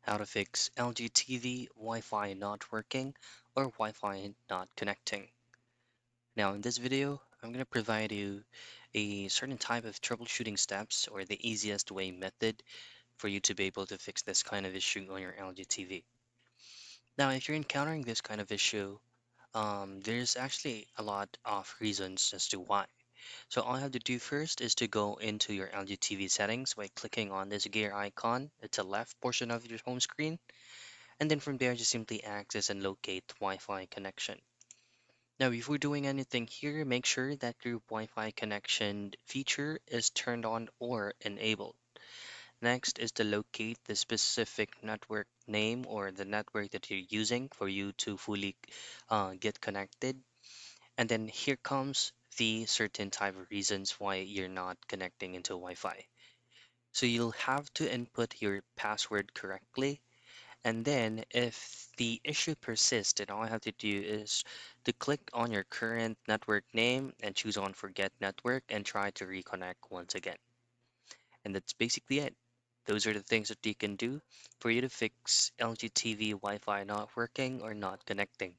How to fix LG TV Wi-Fi not working or Wi-Fi not connecting. Now in this video, I'm going to provide you a certain type of troubleshooting steps or the easiest way method for you to be able to fix this kind of issue on your LG TV. Now if you're encountering this kind of issue, there's actually a lot of reasons as to why. So all you have to do first is to go into your LG TV settings by clicking on this gear icon at the left portion of your home screen. And then from there, just simply access and locate Wi-Fi connection. Now, before doing anything here, make sure that your Wi-Fi connection feature is turned on or enabled. Next is to locate the specific network name or the network that you're using for you to fully get connected. And then here comes the certain type of reasons why you're not connecting into Wi-Fi. So you'll have to input your password correctly. And then if the issue persists, then all I have to do is to click on your current network name and choose on forget network and try to reconnect once again. And that's basically it. Those are the things that you can do for you to fix LG TV Wi-Fi not working or not connecting.